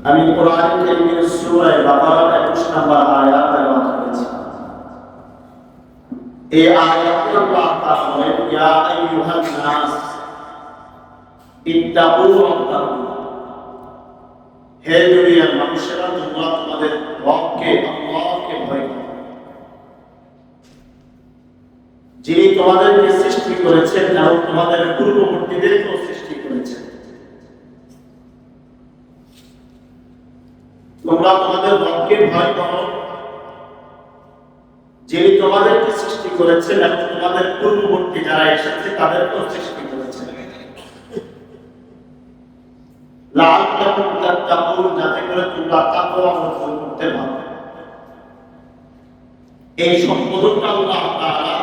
আমি কোরআন কারীমের সূরা বাকারার 21 নম্বর আয়াত তেলাওয়াত করেছি। এই আয়াতে আল্লাহ তাআলা বলেন, ইয়া আইয়ুহান নাস ইত্তাকু রাব্বাকুম, হে দুনিয়ার মানুষেরা, তোমরা তোমাদের রবকে আল্লাহকে ভয় করো, যিনি তোমাদেরকে সৃষ্টি করেছেন এবং তোমাদের পূর্ববর্তীদেরকেও সৃষ্টি করেছেন। তোমরা তোমাদের রবকে ভয় করো, যিনি তোমাদেরকে সৃষ্টি করেছেন এবং তোমাদের পূর্ববর্তী যারা এসেছে তাদেরকেও সৃষ্টি করেছেন। লাআল্লাকুম তাত্তাকুন, যাতে করে তোমরা তাকওয়া অর্জন করতে পারো। এই সম্বোধনটা আল্লাহ তাআলা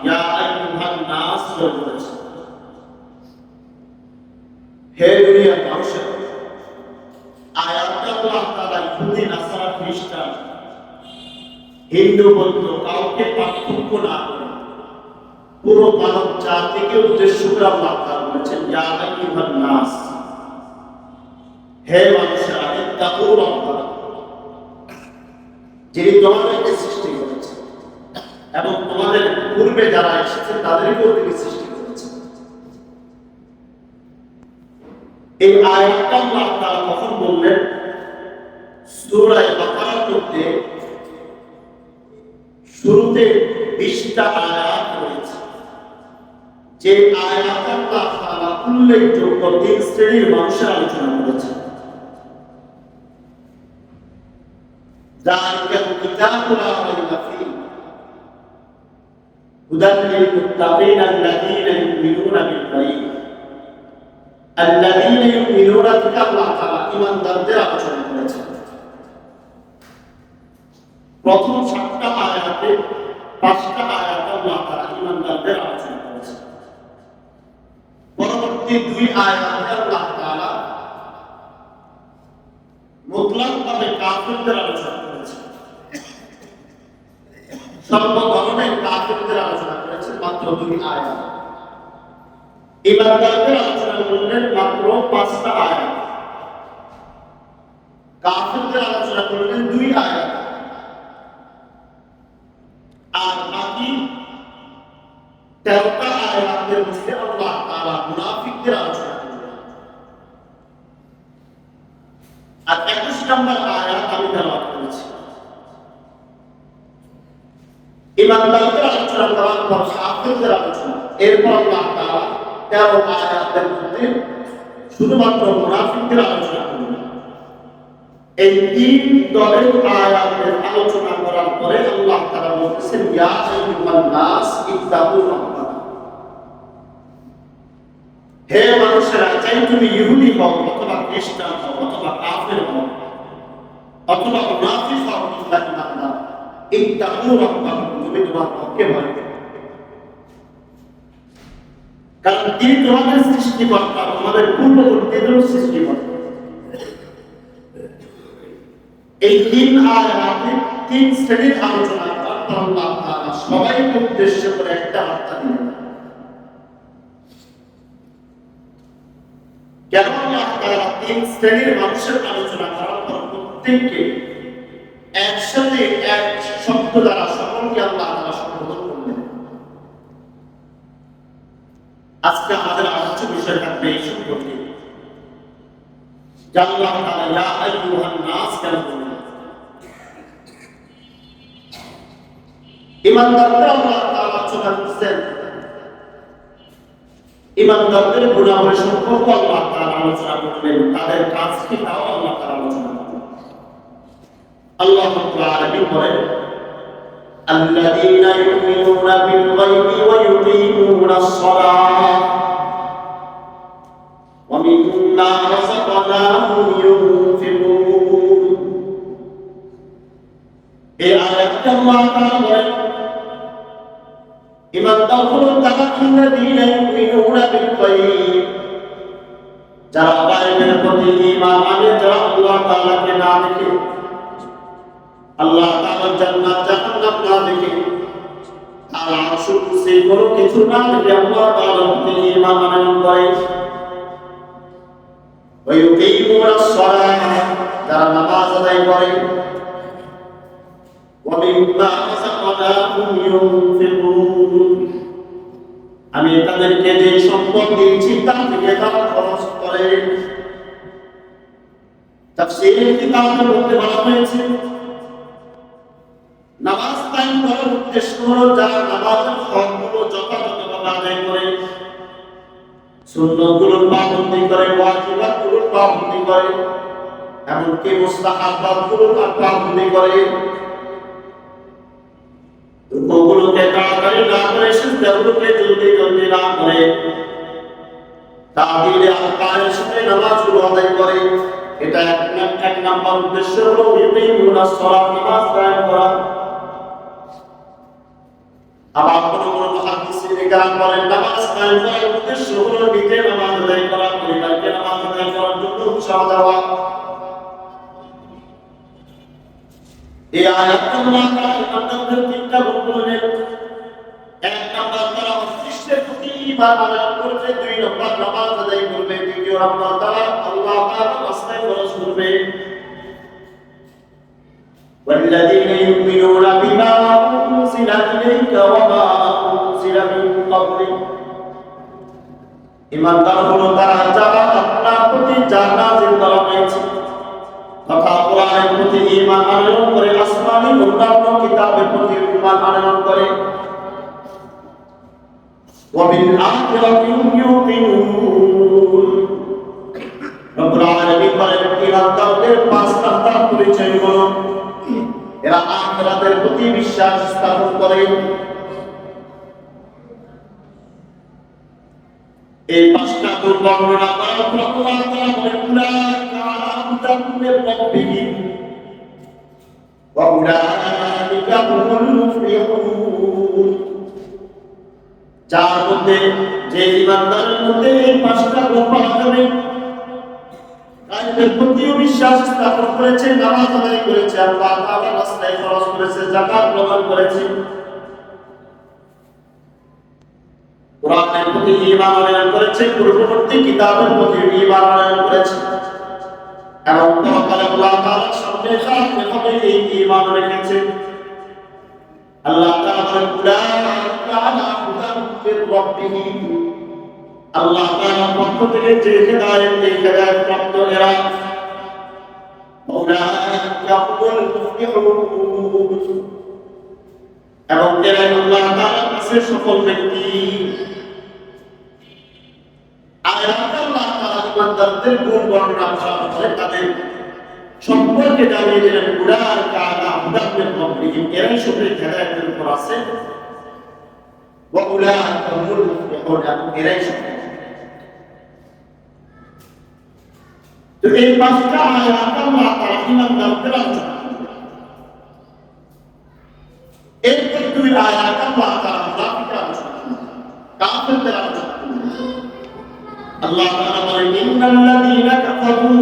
ইয়া আইয়ুহান নাস বলেছেন, হে দুনিয়ার মানুষেরা। আয়াতটা আল্লাহ তাআলা ইহুদি, নাসারা, খ্রিস্টান, হিন্দু, বৌদ্ধ কাউকে পার্থক্য না করে পুরো মানব জাতিকে উদ্দেশ্য করে আল্লাহ তাআলা বলেছেন, ইয়া আইয়ুহান নাস, হে মানুষেরা, ইত্তাকু রাব্বাকুম, যিনি তোমাদেরকে সৃষ্টি করেছেন এবং তোমাদের পূর্বে যারা এসেছে তাদেরকেও তিনি সৃষ্টি করেছেন। এই আয়াতটা আল্লাহ তাআলা কখন বললেন? সূরা বাকারার মধ্যে শুরুতে 20টা আয়াত রয়েছে, যে আয়াত আল্লাহ তাআলা উল্লেখযোগ্য 3 শ্রেণীর মানুষের আলোচনা করেছেন। যালিকাল কিতাবু লা রাইবা ফীহি হুদাল লিল মুত্তাকিন আল্লাযীনা ইউমিনুনা বিল গায়ব। আল্লাযীনা ইউমিনুনা থেকে আল্লাহ তাআলা ঈমানদারদের আলোচনা করেছেন। প্রথম 7টা আয়াতে 5টা আয়াতে আল্লাহ তাআলা ঈমানদারদের আলোচনা করেছেন। পরবর্তী 2 আয়াতে আল্লাহ তাআলা মুতলাকভাবে কাফিরদের আলোচনা করেছেন। সর্ব ধরনের কাফিরদের আলোচনা করেছেন মাত্র 2 আয়াত। ঈমানদারদের আলোচনা করলেন মাত্র 5টা আয়াত। কাফিরদের আলোচনা করলেন 2 আয়াত। আর বাকি 13টা আয়াতের মধ্যে আল্লাহ তাআলা মুনাফিকদের আলোচনা করলেন। আর 21 নম্বর আয়াত আমি তেলাওয়াত করেছি। ঈমানদারদের আলোচনা করার পর কাফিরদের আলোচনা, এরপর আল্লাহ তাআলা 13 আয়াতের মধ্যে শুধুমাত্র মুনাফিকদের আলোচনা করলেন। এই 3 দলের আয়াতের আলোচনা করার পরে আল্লাহ তাআলা বলেছেন, ইয়া আইয়ুহান নাস ইত্তাকু রাব্বাকুম, হে মানুষেরা, চাই তুমি ইহুদি হও অথবা খ্রিস্টান হও অথবা কাফের হও অথবা মুনাফিক হও কিংবা ঈমানদার, ইত্তাকু রাব্বাকুম, তুমি তোমার রবকে ভয় করো। কারণ তিনি তোমাদের সৃষ্টিকর্তা, তোমাদের পূর্ববর্তীদেরও সৃষ্টিকর্তা। এই 3 আয়াতে 3 শ্রেণীর আলোচনা করার পর আল্লাহ তাআলা সবাইকে উদ্দেশ্য করে একটা বার্তা দিলেন। কেন আল্লাহ তাআলা 3 শ্রেণীর মানুষের আলোচনা করার পর প্রত্যেককে একসাথে এক শব্দ দ্বারা সকলকে আল্লাহ তাআলা সম্বোধন করলেন? আজকে আমাদের আলোচ্য বিষয় থাকবে এই সম্পর্কে, যে আল্লাহ তাআলা ইয়া আইয়ুহান নাস কেন বললেন। ঈমানদারদের আল্লাহ তাআলা আলোচনা করছেন, ঈমানদারদের গুনাহের সম্পর্কে আল্লাহ তাআলা আলোচনা করলেন, তাদের কাজ কি তাও আল্লাহ তাআলা আলোচনা করলেন। আল্লাহ রাব্বুল আলামিন বলেন, আল্লাযীনা ইউমিনুনা বিল গায়বি ওয়া ইউকিমুনাস সালাহ ওয়া মিম্মা রাযাকনাহুম ইউনফিকুন। এই আয়াতে আল্লাহ তাআলা বলেন, ঈমানদার হলো তারা আল্লাযীনা ইউমিনুনা বিল গায়ব, যারা গায়বের প্রতি ঈমান আনে, যারা আল্লাহ তাআলাকে না দেখে, আল্লাহ তাআলার জান্নাত জাহান্নাম না দেখে, আর আরশ কুরসি কোনো কিছু না দেখে আল্লাহ তাআলার প্রতি ঈমান আনয়ন করে। ওয়া ইউকিমুনাস সালাহ, যারা নামাজ আদায় করে وَمِمَّا رَزَقْنَاهُمْ يُنْفِقُونَ আমি তাদেরকে যে সম্পদ দিয়েছি তা থেকে তারা খরচ করে। তাফসীরের কিতাবের মধ্যে বলা হয়েছে নামাজ কায়েম করার উদ্দেশ্য হলো যারা নামাজের হকগুলো যথাযথভাবে আদায় করে, সুন্নতগুলোর পাবন্দি করে, ওয়াজিবাতগুলোর পাবন্দি করে, এমনকি মুস্তাহাবাতগুলোর পাবন্দি করে, রুকুগুলোকে তাড়াতাড়ি না করে সিজদাগুলোকে জলদি জলদি না করে তাহদিলে আরকানের সাথে নামাজগুলো আদায় করে। এটা এক নাম্বার উদ্দেশ্য হলো ইউকিমুনাস সালাত, নামাজ কায়েম করা। আবার কোন মুহাদ্দিসিন কেরাম বলেন নামাজ কায়েম করার উদ্দেশ্য হলো নিজে নামাজ আদায় করা, পরিবারকে নামাজ আদায় করার জন্য উৎসাহ দেওয়া। এই আয়াতুল্লাহ তাআলা তিনটা গুণ বললেন। এক নাম্বার তারা অদৃশ্যের প্রতি ঈমান আনয়ন করবে, দুই নাম্বার নামাজ আদায় করবে, তৃতীয় নাম্বার তারা আল্লাহ তাআলার রাস্তায় খরচ করবে। والذين يؤمنون بما أنزل إليك وما أنزل من قبلك ঈমানদার হলো তারা যারা আপনার প্রতি যা নাযিল করা হয়েছে তথা কোরআনের প্রতি ঈমান আনয়ন করে, আসমানী অন্যান্য কিতাবের প্রতি ঈমান আনয়ন করে। ওয়াবিল আখিরাতি হুম ইউকিনুন রব্বুল আলামিন বলেন ঈমানদারদের পাঁচ নাম্বার পরিচয় হলো এরা আখিরাতের প্রতি বিশ্বাস স্থাপন করে। এই পাঁচটা গুণ বর্ণনা করার পর আল্লাহ তাআলা বলেন উলাইকা আলা হুদাম মির রাব্বিহিম ওয়া উলাইকা হুমুল মুফলিহুন। যার মধ্যে যে ঈমানদারের মধ্যে এই পাঁচটা গুণ পাওয়া যাবে, গায়বের প্রতিও বিশ্বাস স্থাপন করেছে, নামাজ আদায় করেছে, আল্লাহ তাআলার রাস্তায় খরচ করেছে, যাকাত প্রদান করেছে, কোরআনের প্রতি ঈমান আনয়ন করেছে, পূর্ববর্তী কিতাবের প্রতি ঈমান আনয়ন করেছে, এবং পরকালে আল্লাহ তাআলার সামনে সামনে হবে এই ঈমান রেখেছে। আল্লাহ তাআলা বলেন উলাইকা আলা হুদাম মির রাব্বিহিম। আল্লাহ তাআলার পক্ষ থেকে যে হিদায়াত, এই হিদায়াত প্রাপ্ত এরা উলাইকা হুমুল মুফলিহুন, এবং এরাই আল্লাহ তাআলার কাছে সফল ব্যক্তি। আয়াতে আল্লাহ তাআলা ঈমানদারদের গুণ বর্ণনা করার পরে তাদের সম্পর্কে জানিয়ে দিলেন উলাইকা আলা হুদাম মির রাব্বিহিম, এরাই সঠিক হিদায়াতের উপর আছে, ওয়া উলাইকা হুমুল মুফলিহুন, এবং এরাই সফল। তো এই পাঁচটা আয়াত আল্লাহ তাআলা ঈমানদারদের আলোচনা করলেন। এরপর দুই আয়াত আল্লাহ তাআলা মুনাফিকদের আলোচনা করলেন, কাফিরদের আলোচনা করলেন। আল্লাহ তাআলা বলেন ইন্নাল্লাযীনা কাফারু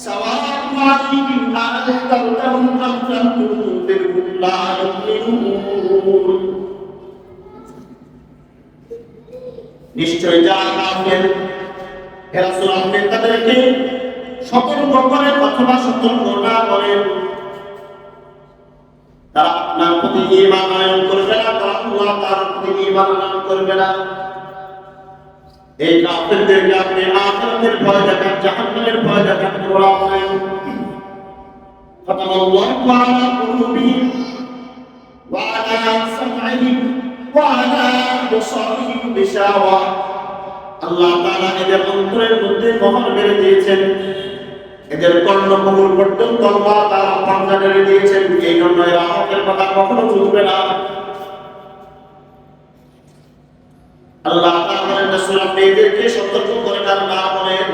সাওয়াউন আলাইহিম আ'আনতাহুম আম লাম তুনযিরহুম লা ইউমিনুন। নিশ্চয় যারা কাফের হে রাসূল আপনি তাদেরকে সতর্ক করেন অথবা সতর্ক না করেন, তারা আপনার প্রতি ঈমান আনয়ন করবে না, তারা আল্লাহ তাআলার প্রতি ঈমান আনয়ন করবে না। এই কাফেরদেরকে আপনি আখিরাতের ভয় দেখান, জাহান্নামের ভয় দেখান, বলা হয় ফাতামাল্লাহু আলা কুলুবিহিম ওয়া আলা সামঈহিম ওয়া আলা আবসারিহিম গিশাওয়া। আল্লাহ তাআলা এদের অন্তরের মধ্যে মোহর মেরে দিয়েছেন, এদের কর্ণকুহর পর্যন্ত আল্লাহ তাআলা পর্দা মেরে দিয়েছেন। এই জন্য এরা হকের কথা কখনো বুঝবে না। আল্লাহ তাআলা রাসূল আপনি এদেরকে সতর্ক করে দেন না বলেন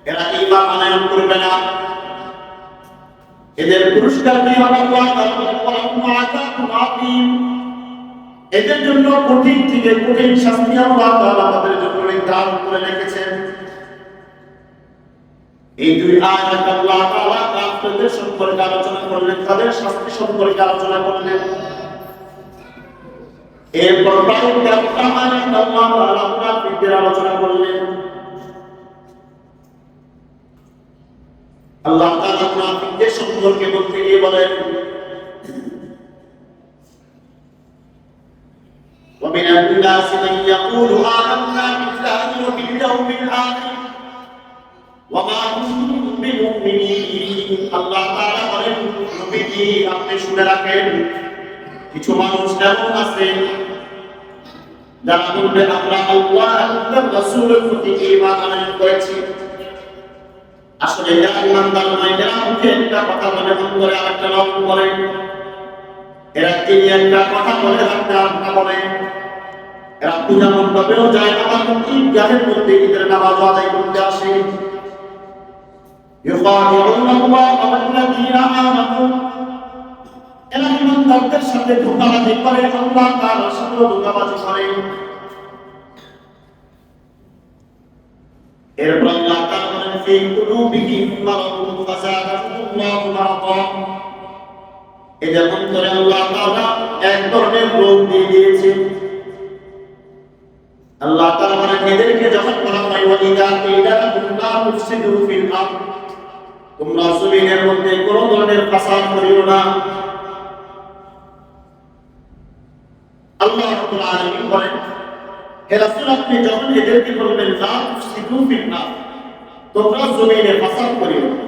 এরা ঈমান আনয়ন করবে না। এদের পুরস্কার কি হবে? আল্লাহ তাআলা বলেন ওয়ালাহুম আযাবুন আযীম, এদের জন্য কঠিন থেকে কঠিন শাস্তি আল্লাহ তাআলা তাদের জন্য নির্ধারণ করে রেখেছেন। এই দুই আয়াত আল্লাহ তাআলা কাফেরদের সম্পর্কে আলোচনা করলেন, তাদের শাস্তি সম্পর্কে আলোচনা করলেন। এরপর প্রায় ১৩টা আয়াত আল্লাহ তাআলা মুনাফিকদের আলোচনা করলেন। আল্লাহ তাআলা মুনাফিকদের সম্পর্কে বলতে গিয়ে বলেন ومن الناس من يقول آمنا بالله وباليوم الآخر وما هم بمؤمنين আল্লাহ তাআলা বলেন নবীজি আপনি শুনে রাখেন কিছু মানুষ এমন আছে যারা বলবে আমরা আল্লাহ এবং রাসূলের প্রতি ঈমান আনয়ন করেছি আসলে এরা ঈমানদার নয় এরা মুখে একটা কথা বলে অন্তরে আরেকটা রকম বলে এরা তিনি একটা কথা বলে আরেকটা বলে এরা পূজা মণ্ডপেও যায় আবার ঈদগাহের মধ্যে ঈদের নামাজ আদায় করতে আসে يخادعون الله والذين آمنوا এরা ঈমানদারদের সাথে ধোঁকাবাজি করে আল্লাহ তাআলার সাথে ধোঁকাবাজি করে এরপর আল্লাহ তাআলা বলেন ফি কুলুবিহিম মারাদুন ফাযাদাহুমুল্লাহু মারাদা এদের অন্তরে আল্লাহ তাআলা এক ধরনের রোগ দিয়ে দিয়েছে আল্লাহ তাআলা বলেন এদেরকে যখন বলা হয় ওয়াইদা কিলা লাহুম লা তুফসিদু ফিল আরদ তোমরা জমিনের মধ্যে কোন ধরনের ফাসাদ করিও না আল্লাহ রাব্বুল আলামিন বলেন হে রাসূল আপনি যখন এদেরকে বলবেন লা তুফসিদু ফিল আরদ তোমরা জমিনে ফাসাদ করিও না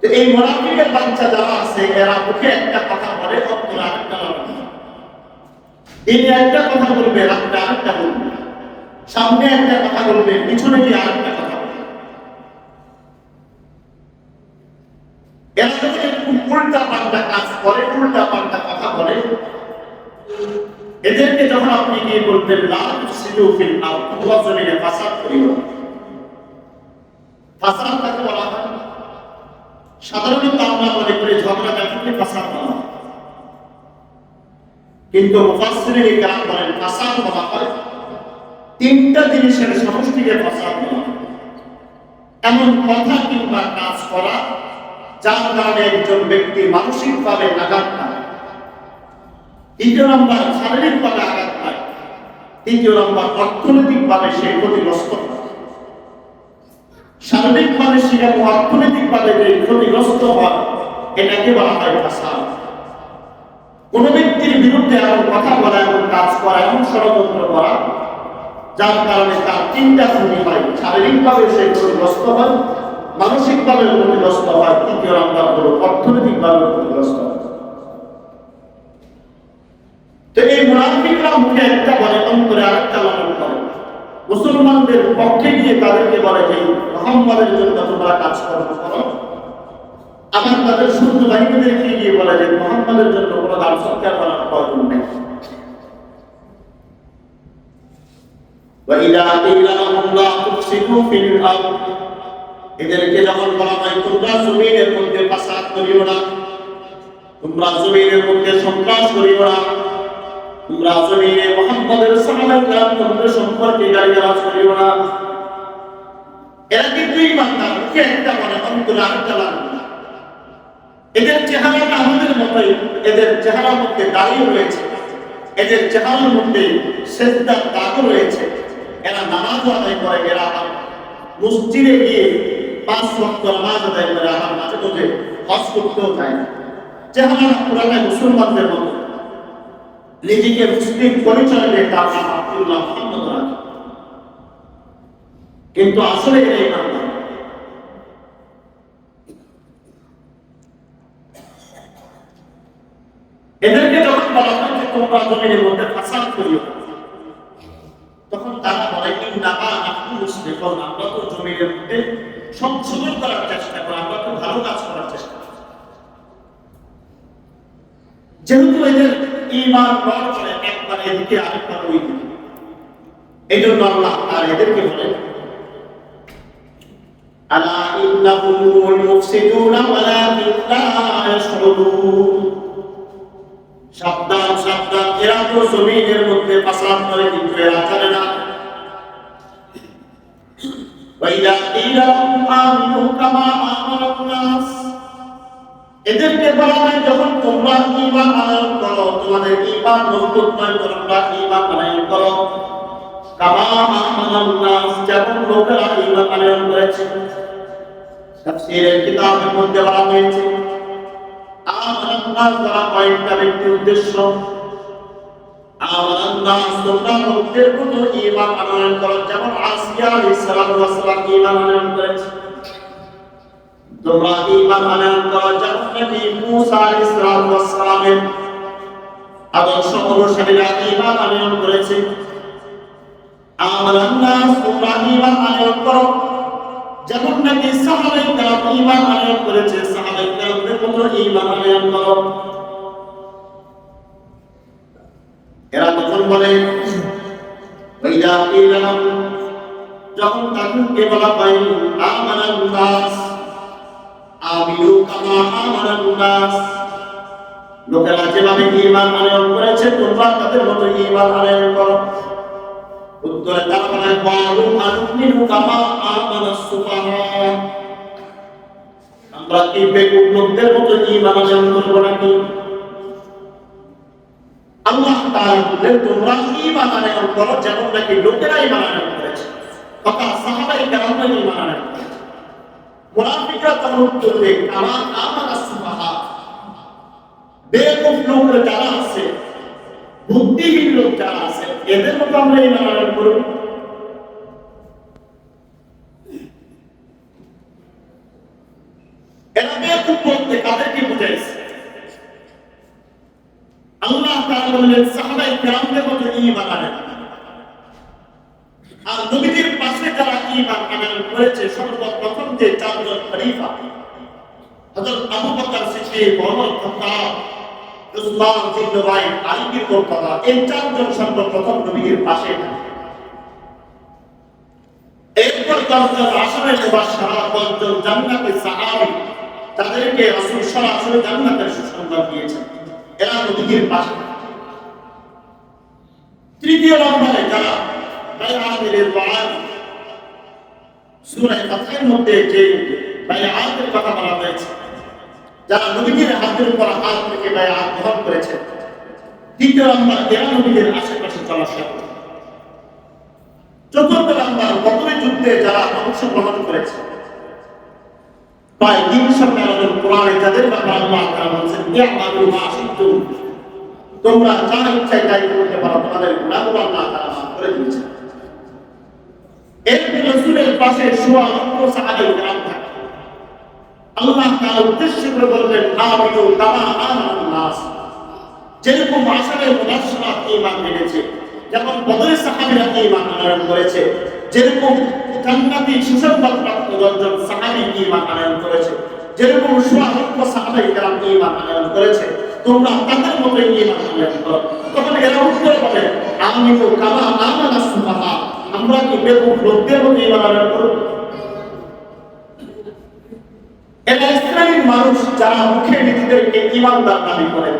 তো এই মুনাফিকের বাচ্চা যারা আছে এরা মুখে একটা কথা বলে অন্তরে আরেকটা বলে তিনি একটা কথা বলবে রাতে আরেকটা বলবে সামনে একটা কথা বলবে পিছনে গিয়ে আরেকটা কথা বলবে এরা যখন উল্টা পাল্টা কাজ করে উল্টা পাল্টা কথা বলে এদেরকে যখন আপনি গিয়ে বলবেন লা তুফসিদু ফিল আরদ তোমরা জমিনে ফাসাদ করিও ফাসাদ কাকে বলা হয় সাধারণত আমরা মনে করি ঝগড়াঝাটিকে ফাসাদ বলা হয় কিন্তু মুফাসসিরিন কেরাম বলেন ফাসাদ বলা হয় তিনটা জিনিসের সমষ্টিকে ফাসাদ বলা হয় এমন কথা কিংবা কাজ করা যার কারণে একজন ব্যক্তি মানসিকভাবে আঘাত পায় দ্বিতীয় নম্বর শারীরিকভাবে আঘাত পায় তৃতীয় নম্বর অর্থনৈতিকভাবে সে ক্ষতিগ্রস্ত হয় শারীরিকভাবে সে এবং অর্থনৈতিকভাবে যে ক্ষতিগ্রস্ত হয় এটাকে বলা হয় ফাসাদ কোন ব্যক্তির বিরুদ্ধে এমন কথা বলা এবং কাজ করা এমন ষড়যন্ত্র করা যার কারণে তার তিনটা ক্ষতি হয় শারীরিকভাবে সে ক্ষতিগ্রস্ত হয় মানসিকভাবে ক্ষতিগ্রস্ত হয় তৃতীয় নম্বর হলো অর্থনৈতিকভাবে ক্ষতিগ্রস্ত হয় তো এই মুনাফিকরা মুখে একটা বলে অন্তরে আরেকটা লালন করে মুসলমানদের পক্ষে গিয়ে তাদেরকে বলে যে মুহাম্মাদের জন্য তোমরা কাজ করো আবার তাদের শত্রু বাহিনীদেরকে গিয়ে বলে যে মুহাম্মাদের জন্য কোনো দান সৎকার করার প্রয়োজন নেই وَإِذَا قِيلَ لَهُمْ لَا تُفْسِدُوا فِي الْأَرْضِ এদেরকে যখন বলা হয় তোমরা জমিনের মধ্যে ফাসাদ করিও না তোমরা জমিনের মধ্যে সন্ত্রাস করিও না তোমরা জমিনে মুহাম্মাদের সাহাবায়ে কেরামদের সম্পর্কে গালিগালাজ করিও না এরা কিন্তু ঈমানদার মুখে একটা বলে অন্তরে আরেকটা লাগে এদের চেহারাটা আমাদের মতোই এদের চেহারার মধ্যে দাড়ি রয়েছে এদের চেহারার মধ্যে সিজদার দাগ রয়েছে এরা নামাজ আদায় করে এরা মসজিদে গিয়ে 5 ওয়াক্ত নামাজ আদায় করে আমার মাঝে মাঝে হজ করতেও যায় না চেহারা পুরাটা মুসলমানদের মতো নিজেকে মুসলিম পরিচয় দিয়ে তার নাম আব্দুল্লাহ মুহাম্মদ রাখে কিন্তু আসলে এরা ঈমানদার এদেরকে যখন বলা হয় যে তোমরা জমিনের মধ্যে ফাসাদ করিও তখন তারা বলে ইন্নামা নাহনু মুসলিহুন আমরা তো জমিনের মধ্যে সংশোধন করার চেষ্টা করি আমরা তো ভালো কাজ করার চেষ্টা করি যেহেতু এদের ঈমান রড করে একবার এদিকে আরেকবার ওই দিকে এই জন্য আল্লাহ আর এদেরকে বলেন আলা ইন্নাহুমুল মুফসিদুনা ওয়ালাকিন লা ইয়াশউরুন সাবধান সাবধান এরা তো জমিনের মধ্যে ফাসাদ করে কিন্তু এরা জানে না ওয়াইদা কিলা লাহুম আমিনু কামা আমানান নাস এদেরকে বলা হয় যখন তোমরা ঈমান আনয়ন করো তোমাদের ঈমান মজবুত নয় তোমরা ঈমান আনয়ন করো কামা আমানান নাস যেমন লোকেরা ঈমান আনয়ন করেছে তাফসীরের কিতাবের মধ্যে বলা হয়েছে আমানান নাস দ্বারা কয়েকটা ব্যক্তির উদ্দেশ্য। আমানান নাস তোমরা লোকদের মতো ঈমান আনয়ন করো, যেমন আসিয়া আলাইহিস সালাম ঈমান আনয়ন করেছে। তোমরা ঈমান আনয়ন করো যেমন নবী মূসা আলাইহিস সালামের আদর্শ অনুসারীরা ঈমান আনয়ন করেছে। আমানান নাস তোমরা ঈমান আনয়ন করো যেমন নাকি সাহাবায়ে কেরাম ঈমান আনয়ন করেছে, সাহাবায়ে কেরামদের মতো ঈমান আনয়ন করো। এরা তখন বলে ওয়াইদা কিলা, যখন তাদেরকে বলা হয় আমানান নাস আমিনু কামা আমানান নাস, লোকেরা যেভাবে ঈমান আনয়ন করেছে তোমরা তাদের মতো ঈমান আনয়ন করো। উত্তরে তারা বলে ক্বালু আনুমিনু কামা আমানাস সুফাহা, আমরা কি বেকুব লোকদের মতো ঈমান আনয়ন করব নাকি? আল্লাহ তাআলা বলেন তোমরা ঈমান আনয়ন করো যেমন নাকি লোকেরা ঈমান আনয়ন করেছে, অর্থাৎ সাহাবায়ে কেরামরা ঈমান আনয়ন করেছে। মুনাফিকরা তখন উত্তর দেয় কামা আমানাস সুফাহা, বেকুব লোক যারা আছে, বুদ্ধিহীন লোক যারা আছে, এদের মতো আমরা ঈমান আনয়ন করব। এরা বেকুব বলতে কাদেরকে বুঝাইছে? আল্লাহ তাআলা বলেন সাহাবায়ে কেরামদের মতো ঈমান আনয়ন। আর নবীজির পাশে যারা ঈমান আনয়ন করেছে সর্বপ্রথম যে চারজন খলিফা হযরত আবু বকর সিদ্দিক, ওমর খাত্তাব, উসমান ইবনে নুরাইন, আলী বিন মুরতাদা, এই চারজন সর্বপ্রথম নবীজির পাশে থাকে। এরপর 10 জন আশারে মুবাশশারা, 10 জন জান্নাতের সাহাবী, তাদেরকে রাসূল সরাসরি জান্নাতের সুসংবাদ দিয়েছেন, এরা নবীজির পাশে। তৃতীয় নম্বরে যারা বায়আতুল রিদওয়ান, সূরা ফাতহের মধ্যে যে বায়আতের কথা বলা হয়েছে, যারা নবীজির হাতের উপর হাত রেখে বায়আত গ্রহণ করেছে। তৃতীয় নম্বর এরা নবীজির আশেপাশে চলাফেরা করে। চতুর্থ নম্বর বদরের যুদ্ধে যারা অংশগ্রহণ করেছে। প্রায় 313 জন কোরআনে যাদের ব্যাপারে আল্লাহ তাআলা বলেছেন ইয়ামালু মা শিতুম, তোমরা যা ইচ্ছা তাই করতে পারো, তোমাদের গুনাহগুলো আল্লাহ তাআলা মাফ করে দিয়েছেন। এরপর রাসূলের পাশে শোয়া লক্ষ সাহাবায়ে কেরাম থাকে। আল্লাহ তাআলা উদ্দেশ্য করে বললেন আমিনু কামা আমানান নাস, যেরকম আশারে মুবাশশারা ঈমান এনেছে, যেমন বদরের সাহাবীরা ঈমান আনয়ন করেছে, যেরকম জান্নাতি সুসংবাদ প্রাপ্ত 10 জন সাহাবী ঈমান আনয়ন করেছে, যেরকম শোয়া লক্ষ সাহাবায়ে কেরাম ঈমান আনয়ন করেছে, তোমরা তাদের মতো ঈমান আনয়ন করো। তখন এরা উত্তর বলে আমিনু কামা আমানাস সুফাহা, আমরা কি বেকুব লোকদের মতো ঈমান আনয়ন করব? এরা ইসরায়েলের মানুষ যারা মুখে নিজেদেরকে ঈমানদার দাবি করে,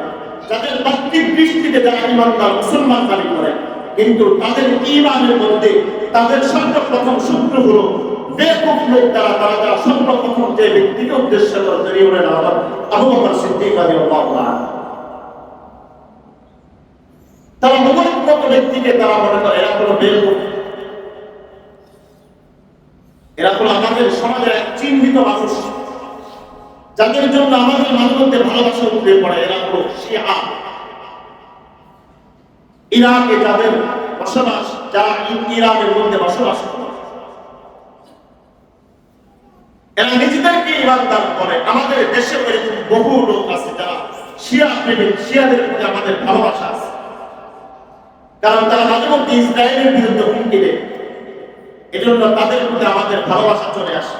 যাদের বাহ্যিক দৃষ্টিতে যারা ঈমানদার মুসলমান দাবি করে, কিন্তু তাদের ঈমানের মধ্যে তাদের সর্বপ্রথম শত্রু হলো বেকুব লোক। তারা সর্বপ্রথম যে ব্যক্তিকে উদ্দেশ্য করে তৈরি হলেন আবু বকর সিদ্দিক রাদিয়াল্লাহু আনহু। তারা মনোনীত ব্যক্তিকে তারা মনে করে এরা হলো বেকুব, এরা হলো আমাদের সমাজের এক চিহ্নিত মানুষ, যাদের জন্য আমাদের মানবতে ভালোবাসা উঠে পড়ে। এরা হলো শিয়া, ইরাকে যাদের বসবাস, যারা ইরানের মধ্যে বসবাস করে, এরা নিজেদেরকে ইমানদার করে। আমাদের দেশে এরকম বহু লোক আছে যারা শিয়া প্রেমিক, শিয়াদের প্রতি আমাদের ভালোবাসা আছে, কারণ তারা মাঝে মধ্যে ইসরায়েলের বিরুদ্ধে হুমকি দেয়, এজন্য তাদের প্রতি আমাদের ভালোবাসা চলে আসে।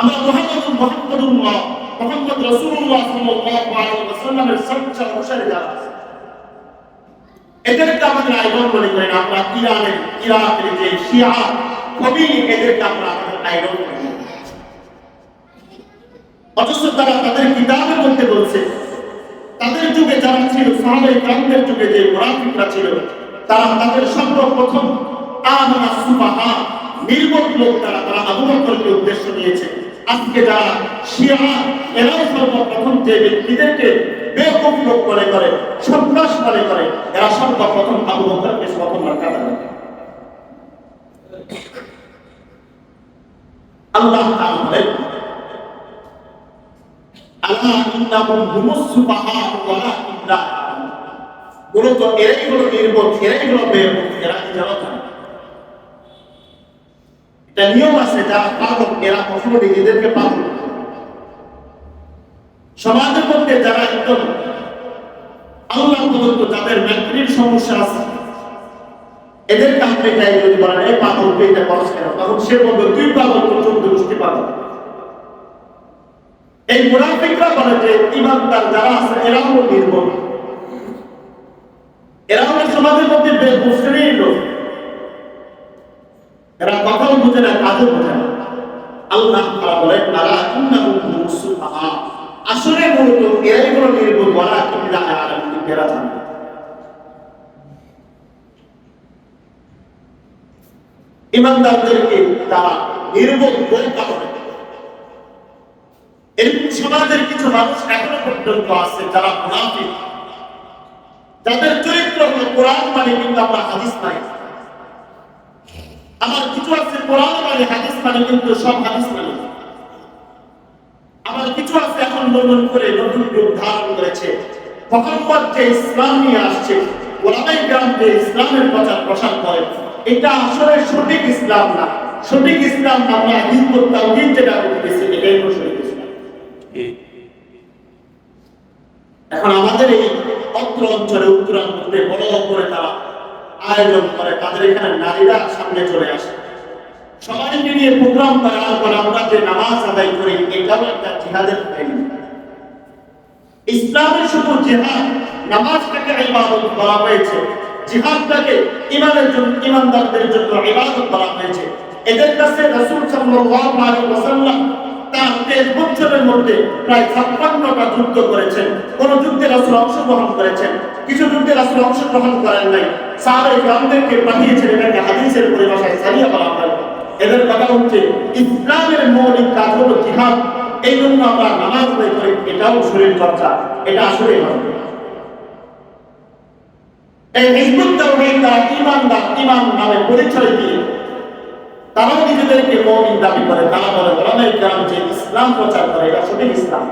আমরা মুহাম্মদ রাসূলুল্লাহ সাল্লাল্লাহু আলাইহি ওয়াসাল্লামের সচ্চা অনুসারী যারা আছে, এদেরকে আমাদের আইডল মনে করি না। আমরা ইরাকের যে শিয়া কবি, এদেরকে আমরা আমাদের আইডল মনে করি। অথচ তারা তাদের কিতাবের মধ্যে বলছে তাদের যুগে যারা ছিল, সাহাবায়ে কেরামদের যুগে যে মুনাফিকরা ছিল, তারা তাদের সর্বপ্রথম আমানাস সুফাহা, নির্বোধ লোক তারা আবু বকরকে উদ্দেশ্য নিয়েছে। আজকে যারা শিয়া, এরাও সর্বপ্রথম যে ব্যক্তিদেরকে বেকুব লোক মনে করে, সন্ত্রাস মনে করে, এরা সর্বপ্রথম আবু বকরকে প্রথম মার্কা দেয়। আল্লাহ তাআলা বলেন আলা ইন্নাহুম হুমুস সুফাহা ওয়ালাকিন লা ইয়ালামুন। মূলত এরাই হলো নির্বোধ, এরাই হলো বেয়াদব, এরা নিজেরাও জানে। এটা নিয়ম আছে, যারা পাগল এরা কখনো নিজেদেরকে পাগল করে না। সমাজের মধ্যে যারা একদম আল্লাহ প্রদত্ত, যাদের মেন্টালির সমস্যা আছে, এদেরকে আপনি তাই যদি বলেন এই পাগল তুই এটা করছ কেন, তখন সে বলবে তুই পাগল, তোর 14 গোষ্ঠী পাগল। এই মুনাফিকরা বলে যে ঈমানদার যারা আছে এরা হলো নির্বোধ, এরা হলো সমাজের মধ্যে বেবুঝেরই লোক, এরা কথাও বুঝে না, কাজও বুঝে না। আল্লাহ তাআলা বলেন আলা ইন্নাহুম হুমুস সুফাহা, আসলে মূলত এরাই হলো নির্বোধ, ওয়ালাকিন লা ইয়ালামুন, এরা জানে না। ঈমানদারদেরকে তারা নির্বোধ বোকা বলে। এরকম সমাজের কিছু মানুষ এখনো পর্যন্ত আছে যারা মুনাফিক, যাদের চরিত্র হলো কোরআন মানে কিন্তু আমরা হাদিস মানি। আমার কিছু আছে কোরআন মানে হাদিস মানে কিন্তু সব হাদিস মানি। আমার কিছু আছে এখন নতুন করে নতুন রূপ ধারণ করেছে, মুহাম্মদ যে ইসলাম নিয়ে আসছে, ওলামায়ে কেরাম যে ইসলামের প্রচার প্রসার করে, এটা আসলে সঠিক ইসলাম না। সঠিক ইসলাম আমরা হিজবুত তাওহীদ যেটা করতেছি, এটাই হলো সঠিক ইসলাম। এখন আমাদের এই অত্র অঞ্চলে উত্তরাঞ্চলে বড় করে তারা আয়োজন করে, তাদের এখানে নারীরা সামনে চলে আসে, সবাইকে নিয়ে প্রোগ্রাম করার পর আমরা যে নামাজ আদায় করি, এটাও একটা জিহাদের টাইম। ইসলামের শুধু জিহাদ, নামাজটাকে ইবাদত করা হয়েছে, জিহাদটাকে ঈমানের জন্য, ঈমানদারদের জন্য ইবাদত করা হয়েছে। এদের কাছে রাসূল সাল্লাল্লাহু আলাইহি ওয়াসাল্লাম তার 23 বছরের মধ্যে প্রায় 56টা যুদ্ধ করেছেন। কোন যুদ্ধে রাসূল অংশগ্রহণ করেছেন, কিছু যুদ্ধে রাসূল অংশগ্রহণ করেন নাই। সাহাবায়ে কেরামদেরকে পাঠিয়েছেন, এটাকে হাদিসের পরিভাষায় সারিয়া বলা হয়। এদের কথা হচ্ছে ইসলামের মৌলিক কাজ হলো জিহাদ, এই জন্য আমরা নামাজ আদায় করি, এটাও শরীর চর্চা, এটা আসলে হবে। এই হিজবুত তাওহীদ তারা ঈমানদার, ঈমান নামে পরিচয় দিয়ে তারাও নিজেদেরকে মুমিন দাবি করে। তারা বলে ওলামায়ে কেরাম যে ইসলাম প্রচার করে এটা সঠিক ইসলাম।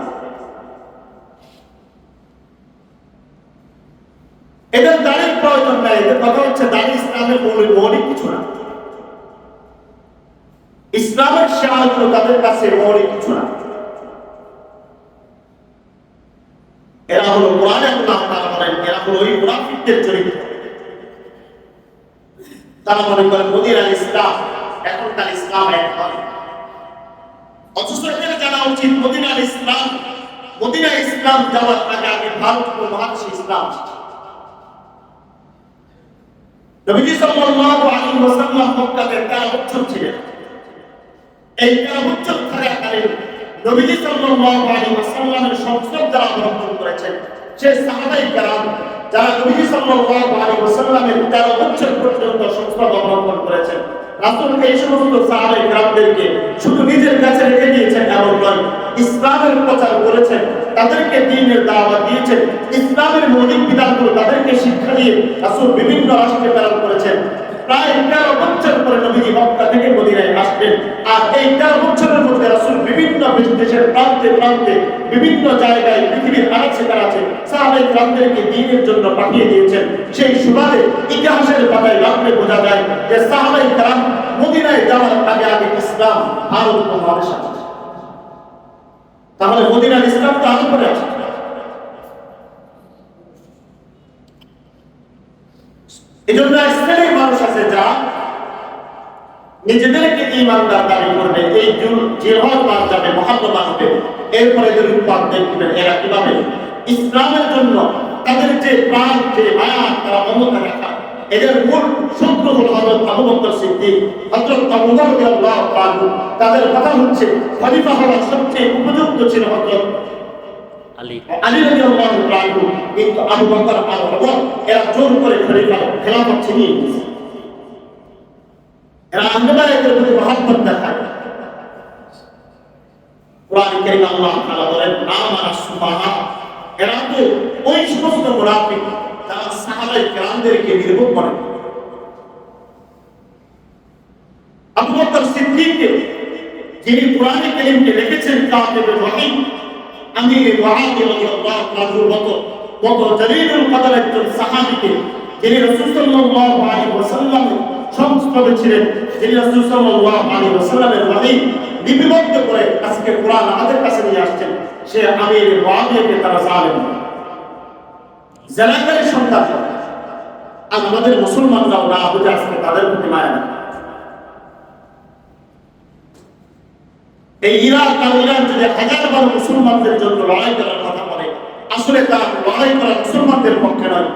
এদের দাড়ির প্রয়োজন নাই, এদের কথা হচ্ছে দাড়ি ইসলামের মৌলিক কিছু না। ইসলামের শাআইর তাদের কাছে মৌলিক কিছু না। এরা হলো কোরআনে আল্লাহ তাআলা বলেন এরা হলো ওই মুনাফিকদের চরিত্র। তারা মনে করে মদিনার ইসলাম এখনকার ইসলাম এক নয়, অথচ এদের জানা উচিত মদিনার ইসলাম, মদিনা ইসলাম যাওয়ার আগে আগে ভারত মহাদেশে ইসলাম। নবীজি সাল্লাল্লাহু আলাইহি ওয়াসাল্লাম মক্কাতে 13 বছর ছিলেন। এই 13 বছর থাকাকালীন নবীজি সাল্লাল্লাহু আলাইহি ওয়াসাল্লামের সংস্রব যারা গ্রহণ করেছেন, সে সাহাবায়ে কেরাম যারা নবীজি সাল্লাল্লাহু আলাইহি ওয়াসাল্লামের 13 বছর পর্যন্ত সংস্রব গ্রহণ করেছেন, রাসূল এই সমস্ত সাহাবায়ে কেরামদেরকে শুধু নিজের কাছে রেখে দিয়েছেন এমন নয়, ইসলামের প্রচার করেছেন, তাদেরকে দ্বীনের দাওয়াত দিয়েছেন, ইসলামের মৌলিক বিধানগুলো তাদেরকে শিক্ষা দিয়ে রাসূল বিভিন্ন রাষ্ট্রে প্রেরণ করেছেন। প্রায় 13 বছর পরে নবীজি মক্কা থেকে মদিনায় আসলেন। আর এই 13 বছরের মধ্যে রাসূল বিভিন্ন দেশের প্রান্তে প্রান্তে বিভিন্ন জায়গায় পৃথিবীর আনাচে কানাচে সাহাবায়ে কেরামদেরকে দ্বীনের জন্য পাঠিয়ে দিয়েছেন। সেই সুবাদে ইতিহাসের পাতায় লাগলে বোঝা যায় যে সাহাবায়ে কেরাম মদিনায় যাওয়ার আগে আগে ইসলাম ভারত মহাদেশে আসে। তাহলে মদিনার ইসলাম তো আগে পরে আসে। এই জন্য ইসলামের মানুষ আছে যারা নিজেদেরকে ঈমানদার দাবি করবে, এই জিহাদ মাস যাবে, মহাব্বত আসবে, এরপরে এদের উৎপাদ দেখবেন এরা কিভাবে ইসলামের জন্য তাদের যে প্রাণ, যে মায়া, তারা মমতা রাখা, এদের মূল শত্রু হল হযরত আবু বকর সিদ্দিক, হযরত আবু বকর রাদিয়াল্লাহু আনহু। তাদের কথা হচ্ছে খলিফা হওয়ার সবচেয়ে উপযুক্ত ছিল হযরত আলী রাদিয়াল্লাহু আনহু, কিন্তু আবু বকর আর ওমর এরা জোর করে খলিফা খেলাফত ছিনিয়ে নিয়েছে। এরা আহলেবাইতের প্রতি মহব্বত দেখায়। কোরআনে কারীম আল্লাহ তাআলা বলেন আমানা সুবহানা, এরা তো ওই সমস্ত মুনাফিক যারা সাহাবায়ে কেরামদেরকে নির্বোধ মনে করে। আবু বকর সিদ্দিককে যিনি কোরআনে কারীমকে লিখেছেন কাতিবুল ওহী, আমির মুআবিয়া রাদিয়াল্লাহু তাআলা কত জলিলুল কদর একজন সাহাবীকে, যিনি রাসূল সাল্লাল্লাহু আলাইহি ওয়াসাল্লামের সংস্পর্শে ছিলেন, যিনি রাসূল সাল্লাল্লাহু আলাইহি ওয়াসাল্লামের ওহী লিপিবদ্ধ করে আজকে কোরআন আমাদের কাছে নিয়ে আসছেন, সে আমির মুআবিয়াকে তারা জানাকারী সন্তান। আর আমাদের মুসলমানরাও না বুঝে আজকে তাদের প্রতি মায়া নেই। এই ইরাক আর ইরান যদি হাজারবার মুসলমানদের জন্য লড়াই করার কথা বলে, আসলে তারা লড়াই করা মুসলমানদের পক্ষে নয়,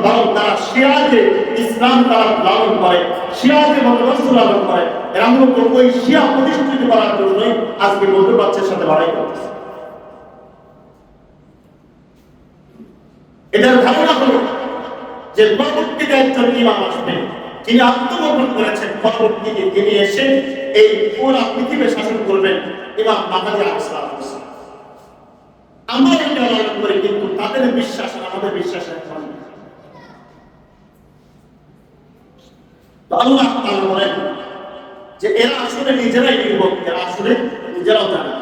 বরং তারা শিয়াকে ইসলাম তারা লালন করে, শিয়াকে মতাদর্শ লালন করে। এরা মূলত ওই শিয়া প্রতিষ্ঠিত করার জন্যই আজকে মধ্যপ্রাচ্যের সাথে লড়াই করতেছে। এটার ধারণা হলো যে পরবর্তীতে একজন ইমাম আসবেন, যিনি আত্মগোপন করেছেন, পরবর্তীতে তিনি এসে এই পুরো পৃথিবী শাসন করবেন, ইমাম মাহদী আলাইহিস সালাম। আমরা এটা লালন করি, কিন্তু তাদের বিশ্বাস আর আমাদের বিশ্বাস এক নয়। তো আল্লাহ তাআলা বলেন যে এরা আসলে নিজেরাই নির্ভর, এরা আসলে নিজেরাও জানে।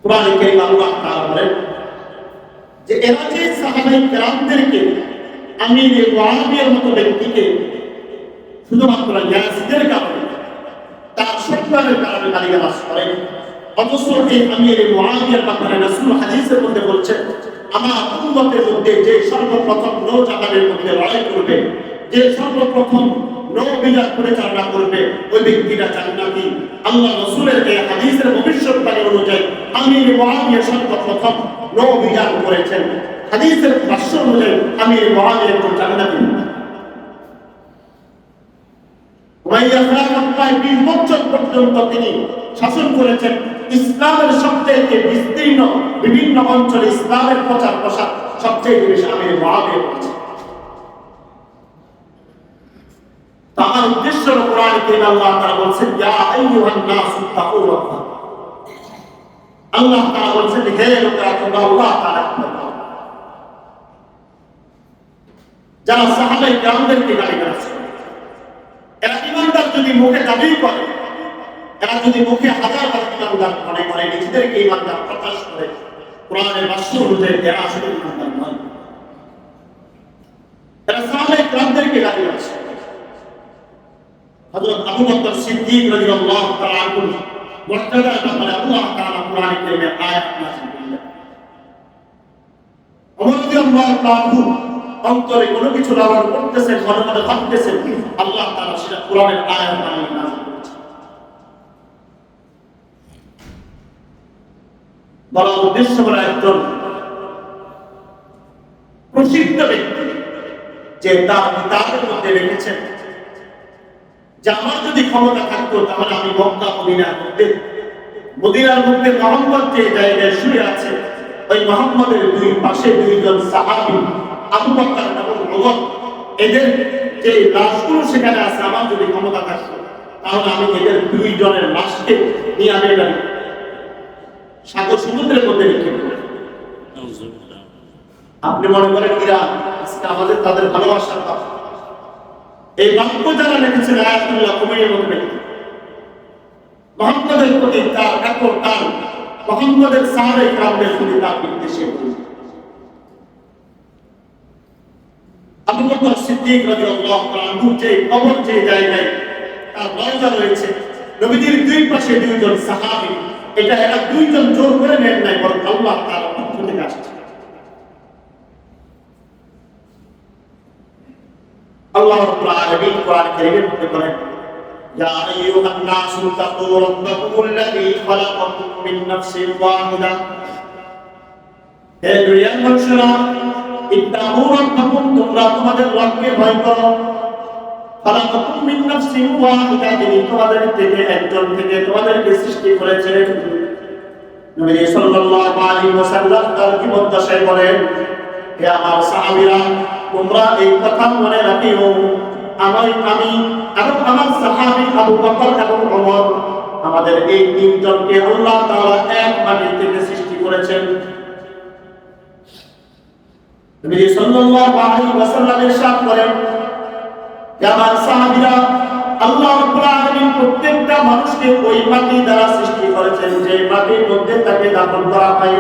কোরআনে কারীম আল্লাহ তাআলা বলেন যে এরা যে সাহাবায়ে কেরামদেরকে আমির মুআবিয়ার মতো ব্যক্তিকে শুধুমাত্র ইয়াজিদের কারণে, তার সন্তানের কারণে গালিগালাজ করে, অথচ এই আমির মুআবিয়ার ব্যাপারে রাসূল হাদিসের মধ্যে বলছেন, আমার উম্মতের মধ্যে যে সর্বপ্রথম নৌজাহানের মধ্যে লড়াই করবে, যে সর্বপ্রথম নৌবিহার পরিচালনা করবে, ওই ব্যক্তিটা জান্নাতি। আল্লাহ রাসূলের এই হাদিসের ভবিষ্যৎবাণী অনুযায়ী আমির মুআবিয়া সর্বপ্রথম নৌবিহার করেছেন। হাদিসের ভাষ্য অনুযায়ী আমির মুআবিয়া একজন জান্নাতি। উমাইয়া খেলাফত প্রায় 20 বছর পর্যন্ত তিনি শাসন করেছেন। ইসলামের সবচেয়ে বিস্তীর্ণ বিভিন্ন অঞ্চলে ইসলামের প্রচার প্রসার সবচেয়ে বেশি আমির মুআবিয়া করেছেন। তার উদ্দেশ্য কোরআনে কারীমে আল্লাহ তাআলা বলেছেন, ইয়া আইয়ুহান নাসু তাকু রাব্বাকুম। আল্লাহ তাআলা বলেছেন, হে লোকেরা তোমরা আল্লাহ তাআলাকে ভয় করো। যারা সাহাবায়ে কেরামদেরকে গালি করেছে, এরা ইমানদার যদি মুখে দাবি করে, এরা যদি মুখে হাজারবার ইমানদার মনে করে, নিজেদেরকে ইমানদার প্রকাশ করে, কোরআনের ভাষ্য অনুযায়ী এরা আসলে ইমানদার নয়। এরা সাহাবায়ে কেরামদেরকে গালি করেছে। হযরত আবু বকর সিদ্দিক রাদিয়াল্লাহু তাআলা আনহু মর্যাদার ব্যাপারে আল্লাহ তাআলা কোরআনে কারীমে আয়াত নাযিল করলেন। ওমর রাদিয়াল্লাহু তাআলা আনহু অন্তরে কোনো কিছু লালন করতেছেন, মনে মনে ভাবতেছেন, আল্লাহ তাআলা সেটা কোরআনের আয়াত নাযিল করেছেন। বলার উদ্দেশ্য হলো একজন প্রসিদ্ধ ব্যক্তি যে তার কিতাবের মধ্যে লিখেছেন যে আমার যদি ক্ষমতা থাকতো তাহলে আমি মক্কা মদিনার মধ্যে মুহাম্মদ যে জায়গায় শুয়ে আছে, ওই মুহাম্মদের দুই পাশে দুইজন সাহাবী আবু বকর এবং ওমর, এদের যে লাশগুলো সেখানে আছে, আমার যদি ক্ষমতা থাকতো তাহলে আমি এদের দুইজনের লাশকে নিয়ে আমি সাগর সমুদ্রের মধ্যে রেখে দেব। আপনি মনে করেন ইরান আজকে আমাদের তাদের ভালোবাসার কথা? এই বাক্য যারা লিখেছেন আয়াতুল্লাহ কমির মধ্যে মুহাম্মদের প্রতি তার এত টান, মুহাম্মদের সাহাবায়ে কেরামদের প্রতি তার বিদ্বেষে আবু বকর সিদ্দিক রাদিয়াল্লাহু তাআলা আনহু যে কবর যে জায়গায় তার রওজা রয়েছে, নবীজির দুই পাশে দুইজন সাহাবী, এটা এরা দুইজন জোর করে নেন নাই, বরং আল্লাহ তাআলার পক্ষ থেকে আসছে। আল্লাহ রাব্বুল আলামিন কোরআন কারীমের মধ্যে বলেন, ইয়া আইয়ুহান নাসু তাকু রাব্বাকুমুল্লাযী খালাকাকুম মিন নাফসিন ওয়াহিদা। হে দুনিয়ার মানুষেরা, ইত্তাকু রাব্বাকুম, তোমরা তোমাদের রবকে ভয় করো। খালাকাকুম মিন নাফসিন ওয়াহিদা, যিনি তোমাদের থেকে একজন থেকে তোমাদেরকে সৃষ্টি করেছেন। নবী সাল্লাল্লাহু আলাইহি ওয়াসাল্লাম তার জীবদ্দশায় বলেন, হে আমার সাহাবীরা, তোমরা এই কথা মনে রাখিও, আমি এবং আমার সাহাবী আবু বকর এবং ওমর, আমাদের এই তিনজনকে আল্লাহ তাআলা এক মাটি থেকে সৃষ্টি করেছেন। নবী সাল্লাল্লাহু আলাইহি ওয়াসাল্লাম ইরশাদ করেন, হে আমার সাহাবীরা, আল্লাহ রাব্বুল আলামিন প্রত্যেকটা মানুষকে ওই মাটি দ্বারা সৃষ্টি করেছেন। করেছেন যে মাটির মধ্যে তাকে দাফন করা হয়।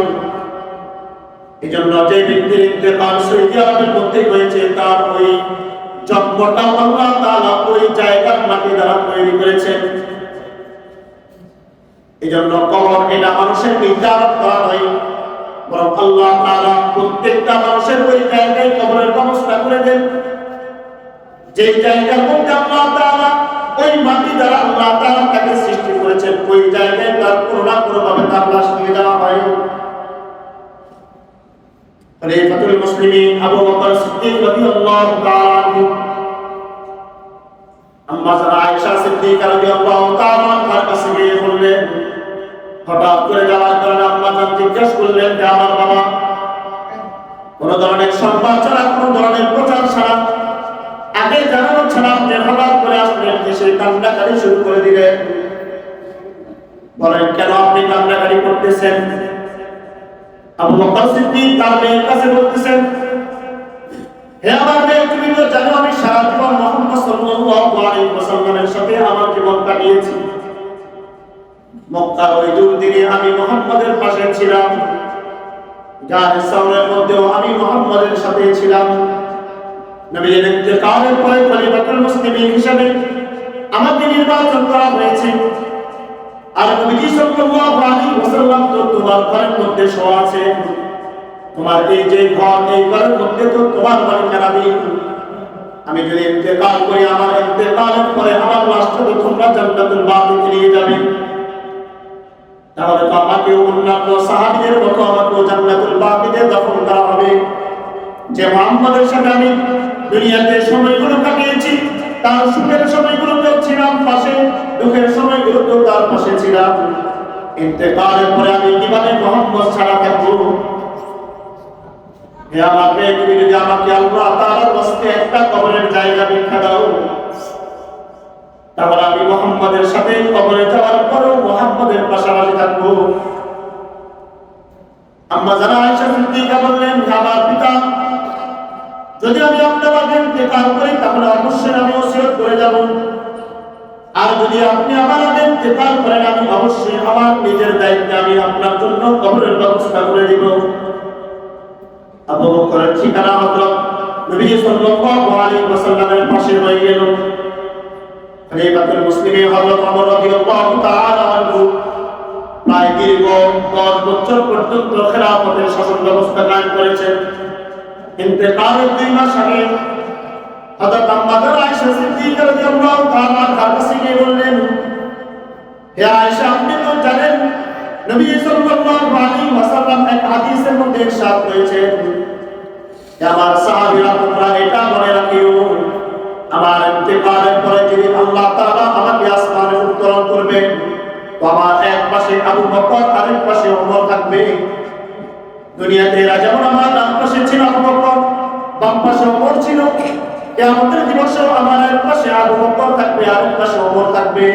এই জন্য যে ব্যক্তির ইন্তেকাল সৌদি আরবের মধ্যে হয়েছে তার ওই জন্মটা আল্লাহ তাআলা ওই জায়গার মাটি দ্বারা তৈরি করেছেন। এই জন্য কবর এটা মানুষের নির্ধারণ করা হয়, বরং আল্লাহ তাআলা প্রত্যেকটা মানুষের ওই জায়গায় কবরের ব্যবস্থা করে দেন। যে জায়গার মধ্যে আল্লাহ তাআলা ওই মাটি দ্বারা আল্লাহ তাআলা তাকে সৃষ্টি করেছেন, ওই জায়গায় তার কোনো না কোনোভাবে তার লাশ নিয়ে যাওয়া হয়। খলিফাতুল মুসলিমিন আবু বকর সিদ্দিক রাদিয়াল্লাহু তাআলা আনহু আম্মা জানা আয়েশা সিদ্দিকা রাদিয়াল্লাহু তাআলা তার কাছে গিয়ে বললেন, হঠাৎ করে যাওয়ার কারণে আম্মা জান জিজ্ঞাসা করলেন যে আমার বাবা কোন ধরনের সংবাদ ছাড়া, কোন ধরনের প্রচার ছাড়া, আগে জানানো ছাড়া যে হঠাৎ করে আসলেন, এসে কান্নাকারি শুরু করে দিলেন। বলেন কেন আপনি কান্নাকারি করতেছেন? আবু বকর সিদ্দিক তার মেয়ের কাছে বলতেছেন, হে আমার মেয়ে, তুমি তো জানো আমি সারা জীবন মুহাম্মদ সাল্লাল্লাহু আলাইহি ওয়াসাল্লামের সাথে আমার জীবন কাটিয়েছি। মক্কার ওই দুর্দিনে আমি মুহাম্মাদের পাশে ছিলাম, যার সামনের মধ্যেও আমি মুহাম্মাদের সাথে ছিলাম। নবীর ইন্তেকালের পরে খলিফাতুল মুসলিমিন হিসেবে আমাকে নির্বাচন করা হয়েছে। আর নবী সাল্লাল্লাহু আলাইহি ওয়াসাল্লাম তো তোমার ঘরের মধ্যে শোয়া আছে, তোমার এই যে ঘর, এই ঘরের মধ্যে তো তোমার মালিকানা নেই। আমি যদি ইন্তেকাল করি, আমার ইন্তেকালের পরে আমার লাশটা তো তোমরা জান্নাতুল বাকিতে নিয়ে যাবে, তাহলে তো আমাকে অন্যান্য সাহাবীদের মতো আমাকে জান্নাতুল বাকিতে দাফন করা হবে। যে মুহাম্মাদের সাথে আমি দুনিয়াতে সময়গুলো কাটিয়েছি, তার সুখের সময়গুলোতেও ছিলাম পাশে, দুঃখের সময়গুলোতেও তার পাশে ছিলাম, ইন্তেকালের পরে আমি কিভাবে মুহাম্মদ ছাড়া থাকবো? হে আমার মেয়ে, তুমি যদি আমাকে আল্লাহ তাআলার ওয়াস্তে একটা কবরের জায়গা ভিক্ষা দাও, তাহলে আমি মুহাম্মাদের সাথে কবরে যাওয়ার পরেও মুহাম্মাদের পাশাপাশি থাকবো। আম্মা জানা আয়েশা সিদ্দিকা বললেন, আমার পিতা, যদি আমি আপনার আগে ইন্তেকাল করি তাহলে অবশ্যই আমি ওসিয়ত করে যাব, আর যদি আপনি আমার আগে ইন্তেকাল করেন আমি অবশ্যই আমার নিজের দায়িত্বে আমি আপনার জন্য কবরের ব্যবস্থা করে দিব। আবু বকরের ঠিকানা হযরত নবী সাল্লাল্লাহু আলাইহি ওয়াসাল্লামের পাশে হয়ে গেল। খলিফাতুল মুসলিমিন হযরত ওমর রাদিয়াল্লাহু তাআলা আনহু প্রায় দীর্ঘ 10 বছর পর্যন্ত খেলাফতের শাসন ব্যবস্থা কায়েম করেছেন। ইন্তেকালের 2 মাস আগে হযরত আম্মা আয়েশা সিদ্দিকা রাদিয়াল্লাহু তাআলা তার কাছে গিয়ে বললেন, হে আয়েশা, আপনি তো জানেন নবী সাল্লাল্লাহু আলাইহি ওয়াসাল্লাম এক হাদিসের মধ্যে ইরশাদ করেছেন যে আমার সাহাবীরা তোমরা এটা মনে রাখিও, আমার ইন্তেকালের পরে যদি আল্লাহ তাআলা আমাকে আসমানে উত্তোলন করবেন তো আমার এক পাশে আবু বকর, আরেক পাশে ওমর থাকবে। দুনিয়াতে এরা যেমন আমার ডান পাশে ছিল আবু বকর, বাম পাশে ওমর ছিল, কিয়ামতের দিবসেও আমার এক পাশে আবু বকর থাকবে, আরেক পাশে ওমর থাকবে।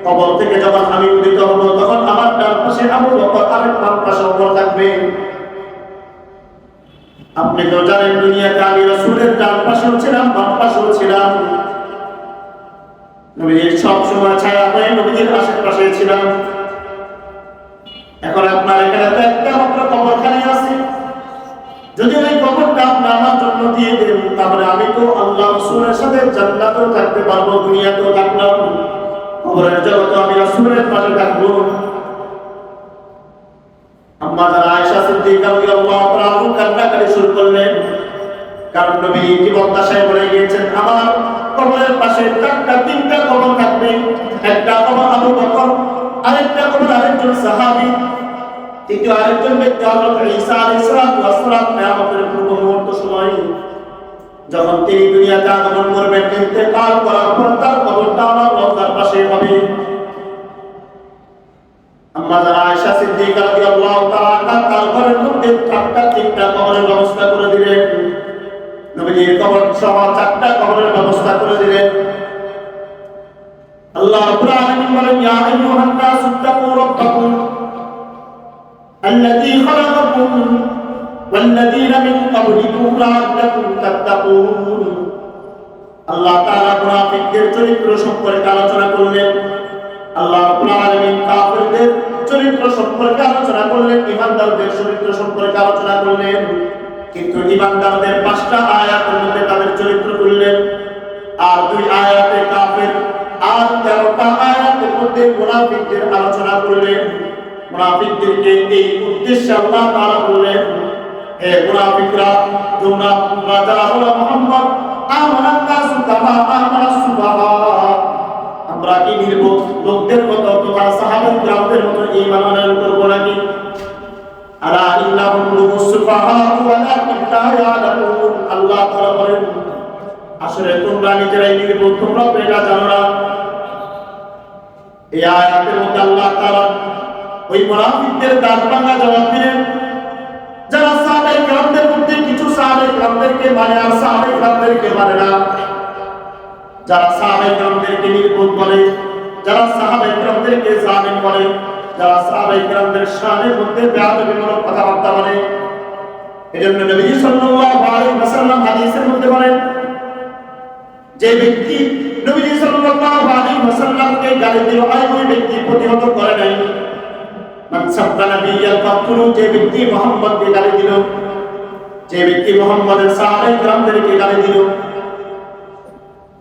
কবর থেকে যখন আমি উদিত হব তখন আমার ডান পাশে আবু বকর, আরেক বাম পাশে ওমর থাকবে। আপনি তো জানেন দুনিয়াতে আমি রাসূলের ডান পাশেও ছিলাম, বাম পাশেও ছিলাম, নবীর সব সময় ছায়া হয়ে নবীর আশেপাশে ছিলাম। এখন আপনার এখানে তো একটা মাত্র কবর খালি আছে, যদি ওই কবরটা আপনি আমার জন্য দিয়ে দেন তাহলে আমি তো আল্লাহ রাসূলের সাথে জান্নাতেও থাকতে পারবো, দুনিয়াতেও থাকলাম, কবরের জগতে আমি রাসূলের পাশে থাকবো। আম্মা জানা আয়েশা সিদ্দিকা রাদিয়াল্লাহু তাআলা কান্নাকারি শুরু করলেন, কারণ নবী জীবদ্দশায় বলে গিয়েছেন আমার কবরের পাশে 3টা কবর থাকবে, একটা কবর আবু বকর, আরেকটা কবর আরেকজন সাহাবী, তৃতীয় আরেকজন ব্যক্তি হযরত ঈসা আলাইহিস সালাম কিয়ামতের পূর্ব মুহূর্ত সময় যখন তিনি দুনিয়াতে আগমন করবেন, ইন্তেকাল করার পর তার কবরটা আমার রওজার পাশে হবে। আম্মা জানা আয়েশা সিদ্দিকা রাদিয়াল্লাহু তাআলা তার ঘরের মধ্যে 3টা কবরের ব্যবস্থা করে দিলেন, নবীর কবর সহ 4টা কবরের ব্যবস্থা করে দিলেন। আল্লাহ রাব্বুল আলামিন বলেন, ইয়া আইয়ুহান নাস ইত্তাকু রাব্বাকুম আল্লাযী খালাকাকুম ওয়াল্লাযীনা মিন ক্বাবলিকুম লাআল্লাকুম তাত্তাকুন। আল্লাহ তাআলা মুনাফিকদের চরিত্র সম্পর্কে আলোচনা করলেন। আল্লাহ রাব্বুল আলামিন কাফিরদের চরিত্র সম্পর্কে আলোচনা করলেন, ঈমানদারদের চরিত্র সম্পর্কে আলোচনা করলেন, কিন্তু ঈমানদারদের 5টা আয়াতের মধ্যে তাদের চরিত্র তুললেন, আর 2 আয়াতে কাফের, আর 13টা আয়াতের মধ্যে মুনাফিকদের আলোচনা করলেন। মুনাফিকদেরকে এই উদ্দেশ্যে আল্লাহ তাআলা বললেন, হে মুনাফিকরা, তোমরা যারা বলো মুহাম্মদ আমানান নাসু কামা আমানাস সুফাহা, আমরা কি নির্বোধ লোকদের মতো তোমার সাহাবায়ে কিরামদের মতো ঈমান আনয়ন করব নাকি? আলা ইন্নাহুম হুমুস সুফাহা ওয়ালাকিন লা ইয়ালামুন। আল্লাহ তাআলা বলেন, আসলে তোমরা নিজেরাই নির্বোধ, তোমরা এটা জানো না। এই আয়াতের মধ্যে আল্লাহ তাআলা ওই মুনাফিকদের দাঁত ভাঙা জবাব দিলেন, যারা সাহাবায়ে কিরামদের মধ্যে কিছু সাহাবায়ে কিরামদেরকে মানে আর সাহাবায়ে কিরামদেরকে মানে না, যারা সাহাবায়ে কিরামদেরকে নির্বোধ বলে, যারা সাহাবায়ে কিরামদেরকে জালিম বলে, যারা সাহাবায়ে কিরামদের শানের মধ্যে বেয়াদবিমূলক কথাবার্তা বলে। এজন্য নবী সাল্লাল্লাহু আলাইহি ওয়াসাল্লাম হাদিসের মধ্যে বলেন, যে ব্যক্তি নবী সাল্লাল্লাহু আলাইহি ওয়াসাল্লামকে গালি দিল আর ওই ব্যক্তি প্রতিহত করে নাই। মান সাব্বা নাবিয়্যাল ফাকুলু, যে ব্যক্তি মুহাম্মদকে গালি দিল, যে ব্যক্তি মুহাম্মদের সাহাবায়ে কিরামদেরকে গালি দিল,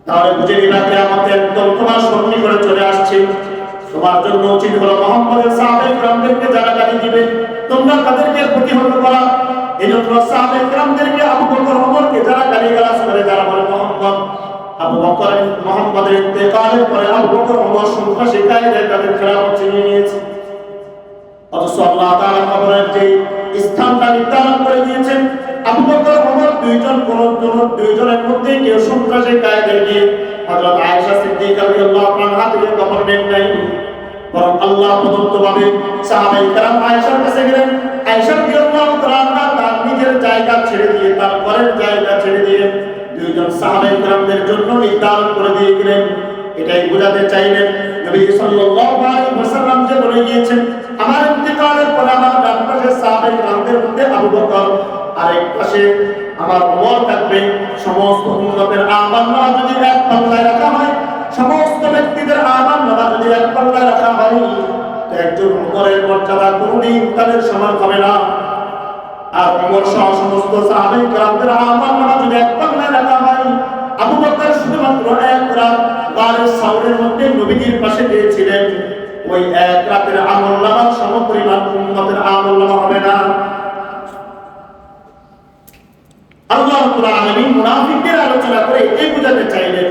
তাহলে বুঝে নিবা কিয়ামতে একদম তোমার সামনে করে চলে আসছে। তোমার জন্য উচিত হলো মুহাম্মদের সাহাবায়ে কিরামদেরকে যারা গালি দিবে তোমরা তাদেরকে প্রতিহত করা। এজন্য সাহাবায়ে কিরামদেরকে আবু বকর ওমরকে যারা গালিগালাজ করে, যারা বলে আবু বকর মুহাম্মদের ইন্তেকালের পরে আবু বকর ওমর সন্ত্রাসী কায়দায় তাদের খেলাফত ছিনিয়ে নিয়েছে, অথচ আল্লাহ তাআলা কবরের যে স্থানটা নির্ধারণ করে দিয়েছেন, আবু বকর ওমর দুইজনের মধ্যে কেউ সন্ত্রাসী কায়দায় গিয়ে হযরত আয়েশা সিদ্দিকা রাদিয়াল্লাহু আনহা থেকে কবর নেন নাই, বরং আল্লাহ প্রদত্তভাবে সাহাবায়ে কেরাম আয়েশার কাছে গেলেন। আয়েশা রাদিয়াল্লাহু তাআলা তার নিজের জায়গা ছেড়ে দিয়ে, তার ঘরের জায়গা ছেড়ে দিয়ে দুইজন সাহাবায়ে কেরামদের জন্য নির্ধারণ করে দিয়ে গেলেন। এটাই বোঝাতে চাইলেন নবী সাল্লাল্লাহু আলাইহি ওয়াসাল্লাম যে বলে গিয়েছেন, আমার ইন্তেকালের পরে আমার ডান পাশে সাহাবায়ে কেরামদের মধ্যে আবু বকর, আর এক পাশে আমার ওমর থাকবে। সমস্ত উম্মতের আমলনামা যদি এক পাল্লায় রাখা হয়, সমস্ত ব্যক্তিদের আমলনামা যদি এক পাল্লায় রাখা হয়, তো একজন ওমরের মর্যাদা কোনদিন তাদের সমান হবে না। আর ওমর সহ সমস্ত সাহাবায়ে কেরামদের আমলনামা যদি এক পাল্লায় রাখা হয়, আবু বকর শুধুমাত্র এক রাত গারে সাউরের মধ্যে নবীজির পাশে গিয়েছিলেন, ওই এক রাতের আমলনামা সমপরিমাণ উম্মতের আমলনামা হবে না। আল্লাহ রাব্বুল আলামিন মুনাফিকদের আলোচনা করে এই বোঝাতে চাইলেন,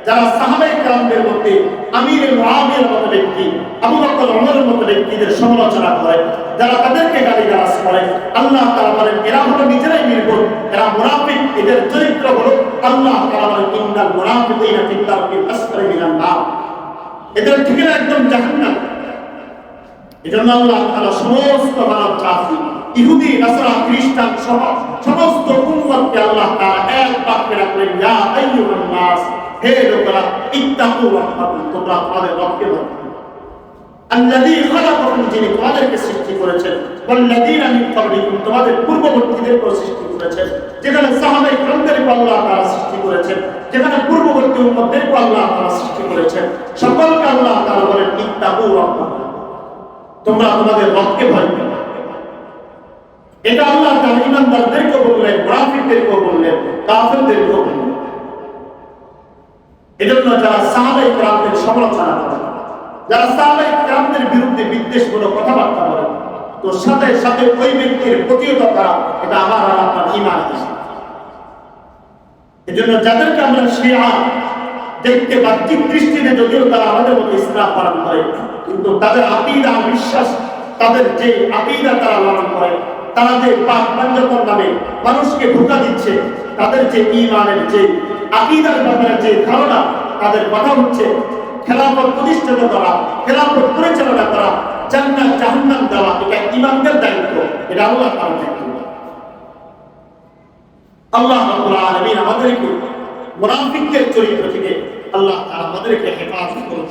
যারা সাহাবায়ে কেরামদের মধ্যে আমিরে মুআবিয়ার মতো ব্যক্তি, আবু বকর ওমরের মতো ব্যক্তিদের সমালোচনা করে, যারা তাদেরকে গালিগালাজ করে, আল্লাহ তাআলা বলেন এরা হলো নিজেরাই নির্বোধ, এরা মুনাফিক। এদের চরিত্র হলো আল্লাহ তাআলা বলেন ইন্নাল মুনাফিকিনা ফি দারকিল আসফালি মিনান নার, এদের ঠিকানা একদম জাহান্নাম। এজন্য আল্লাহ তাআলা সমস্ত মানব জাতি, ইহুদি, নাসারা, খ্রিস্টান সহ সমস্ত উম্মতকে আল্লাহ তাআলা এক বাক্যে রাখলেন, ইয়া আইয়ুহান নাস, হে লোকেরা, ইত্তাকু রাব্বাকুম, তোমরা তোমাদের রবকে ভয় করো। আল্লাযী খালাকাকুম, যিনি তোমাদেরকে সৃষ্টি করেছেন, ওয়াল্লাযীনা মিন ক্বাবলিকুম, তোমাদের পূর্ববর্তীদেরকে সৃষ্টি করেছেন। যেখানে সাহাবায়ে কিরামদেরকে আল্লাহ তাআলা সৃষ্টি করেছেন, যেখানে পূর্ববর্তী উম্মতদেরকে আল্লাহ তাআলা সৃষ্টি করেছেন, সকলকে আল্লাহ তাআলা বলেন ইত্তাকু রাব্বাকুম, তোমরা তোমাদের রবকে ভয় করো। এটা আল্লাহ তাআলা ঈমানদারদেরকে বললেন, মুনাফিকদেরকে বললেন, কাফেরদেরকে বললেন। এজন্য যারা সাহাবায়ে কিরামদের সমালোচনা করে, যারা সাহাবায়ে কিরামদের বিরুদ্ধে বিদ্বেষমূলক কথাবার্তা বলে, তো সাথে সাথে ওই ব্যক্তির প্রতিহত করা, এটা আমার আর আপনার ঈমান। এজন্য যাদেরকে আমরা শিয়া দেখতে বাহ্যিক দৃষ্টিতে যদিও তারা আমাদের মতো ইসলাম পালন করে, কিন্তু তাদের আকীদা, বিশ্বাস, তাদের যে আকীদা তারা লালন করে, তারা যে পাক পাঞ্জাতন নামে মানুষকে ধোঁকা দিচ্ছে, তাদের যে ঈমানের যে আকীদার ব্যাপারে যে ধারণা, তাদের কথা হচ্ছে খেলাফত প্রতিষ্ঠিত করা, খেলাফত পরিচালনা করা, জান্নাত জাহান্নাম দেওয়া, এটা ইমামদের দায়িত্ব, এটা আল্লাহ তাআলার দায়িত্ব। আল্লাহ রাব্বুল আলামিন আমাদেরকে মুনাফিকদের চরিত্র থেকে আল্লাহ তাআলা আমাদেরকে হেফাজত করুন।